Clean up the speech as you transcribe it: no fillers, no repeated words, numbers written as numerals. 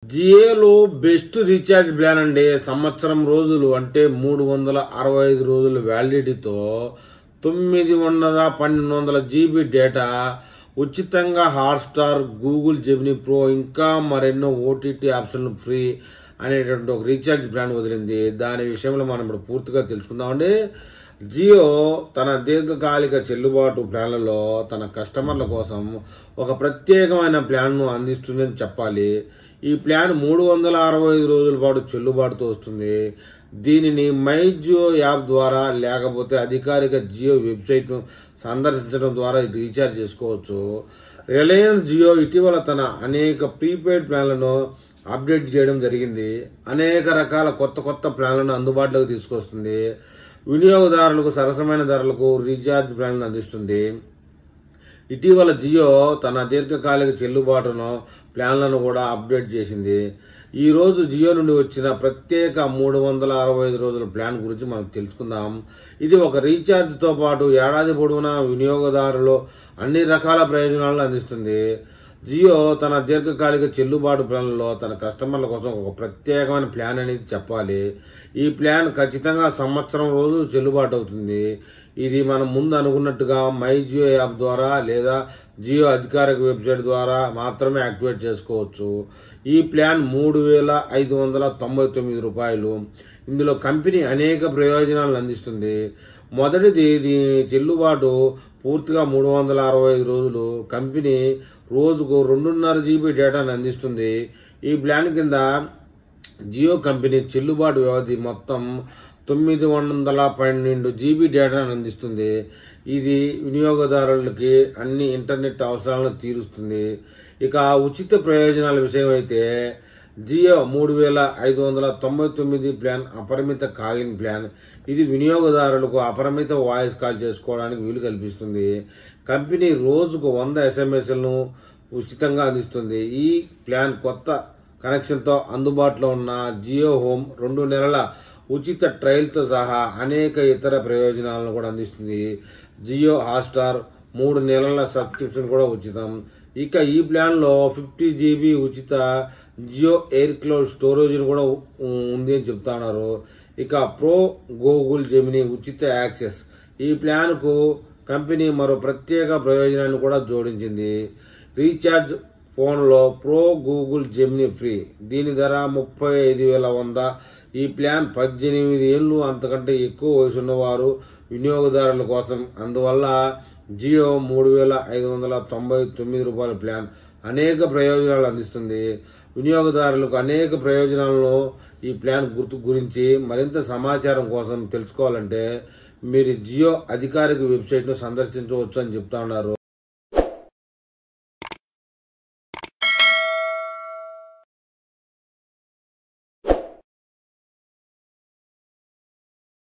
జియోలో best recharge plan అండి. సంవత్సరం రోజులు అంటే 365 రోజుల వ్యాలిడిటీతో 900-1200 జీబీ డేటా ఉచితంగా హాట్స్టార్, గూగుల్ జెమినీ ప్రో ఇంకా మరెన్నో ఓటీటీ ఆప్షన్లు ఫ్రీ అనేటువంటి ఒక రీఛార్జ్ ప్లాన్ వదిలింది. దాని విషయంలో మనం ఇప్పుడు పూర్తిగా తెలుసుకుందామండి. జియో తన దీర్ఘకాలిక చెల్లుబాటు ప్లాన్లలో తన కస్టమర్ల కోసం ఒక ప్రత్యేకమైన ప్లాన్ను అందిస్తుందని చెప్పాలి. ఈ ప్లాన్ 365 రోజుల పాటు చెల్లుబాటుతో వస్తుంది. దీనిని మై జియో యాప్ ద్వారా లేకపోతే అధికారిక జియో వెబ్సైట్ను సందర్శించడం ద్వారా రీఛార్జ్ చేసుకోవచ్చు. రిలయన్స్ జియో ఇటీవల తన అనేక ప్రీపెయిడ్ ప్లాన్లను అప్డేట్ చేయడం జరిగింది. అనేక రకాల కొత్త ప్లాన్లను అందుబాటులోకి తీసుకొస్తుంది. వినియోగదారులకు సరసమైన ధరలకు రీఛార్జ్ ప్లాన్లను అందిస్తుంది. ఇటీవల జియో తన దీర్ఘకాలిక చెల్లుబాటును ప్లాన్లను కూడా అప్డేట్ చేసింది. ఈ రోజు జియో నుండి వచ్చిన ప్రత్యేక 365 రోజుల ప్లాన్ గురించి మనం తెలుసుకుందాం. ఇది ఒక రీఛార్జ్తో పాటు ఏడాది పొడవునా వినియోగదారులు అన్ని రకాల ప్రయోజనాలను అందిస్తుంది. జియో తన దీర్ఘకాలిక చెల్లుబాటు ప్లాన్లలో తన కస్టమర్ల కోసం ఒక ప్రత్యేకమైన ప్లాన్ అనేది చెప్పాలి. ఈ ప్లాన్ ఖచ్చితంగా సంవత్సరం రోజులు చెల్లుబాటు అవుతుంది. ఇది మనం ముందు అనుకున్నట్టుగా మై జియో యాప్ ద్వారా లేదా జియో అధికారిక వెబ్సైట్ ద్వారా మాత్రమే యాక్టివేట్ చేసుకోవచ్చు. ఈ ప్లాన్ 3599 రూపాయలు. ఇందులో కంపెనీ అనేక ప్రయోజనాలను అందిస్తుంది. మొదటిది, దీని చెల్లుబాటు పూర్తిగా 365 రోజులు. కంపెనీ రోజుకు 2.5 జీబీ డేటాను అందిస్తుంది. ఈ ప్లాన్ కింద జియో కంపెనీ చెల్లుబాటు వ్యవధి మొత్తం 912 జీబీ డేటాను అందిస్తుంది. ఇది వినియోగదారులకి అన్ని ఇంటర్నెట్ అవసరాలను తీరుస్తుంది. ఇక ఉచిత ప్రయోజనాల విషయం అయితే జియో 3599 ప్లాన్ అపరిమిత కాలింగ్ ప్లాన్. ఇది వినియోగదారులకు అపరిమిత వాయిస్ కాల్ చేసుకోవడానికి వీలు కల్పిస్తుంది. కంపెనీ రోజుకు 100 ఎస్ఎంఎస్లను ఉచితంగా అందిస్తుంది. ఈ ప్లాన్ కొత్త కనెక్షన్తో అందుబాటులో ఉన్న జియో హోమ్ 2 నెలల ఉచిత ట్రయల్తో సహా అనేక ఇతర ప్రయోజనాలను కూడా అందిస్తుంది. జియో హాట్స్టార్ 3 నెలల సబ్స్క్రిప్షన్ కూడా ఉచితం. ఇక ఈ ప్లాన్లో 50 జీబీ ఉచిత జియో ఎయిర్ క్లౌడ్ స్టోరేజ్ కూడా ఉంది అని చెప్తా ఉన్నారు. ఇక ప్రో గూగుల్ జెమినీ ఉచిత యాక్సెస్. ఈ ప్లాన్కు కంపెనీ మరో ప్రత్యేక ప్రయోజనాన్ని కూడా జోడించింది. రీఛార్జ్ ఫోన్లో ప్రో గూగుల్ జెమినీ ఫ్రీ. దీని ధర 35,100. ఈ ప్లాన్ 18 ఏళ్లు అంతకంటే ఎక్కువ వయసున్న వారు వినియోగదారుల కోసం. అందువల్ల జియో 3599 రూపాయల ప్లాన్ అనేక ప్రయోజనాలు అందిస్తుంది. వినియోగదారులకు అనేక ప్రయోజనాలను ఈ ప్లాన్ గురించి మరింత సమాచారం కోసం తెలుసుకోవాలంటే మీరు జియో అధికారిక వెబ్సైట్ను సందర్శించవచ్చు అని చెప్తా ఉన్నారు.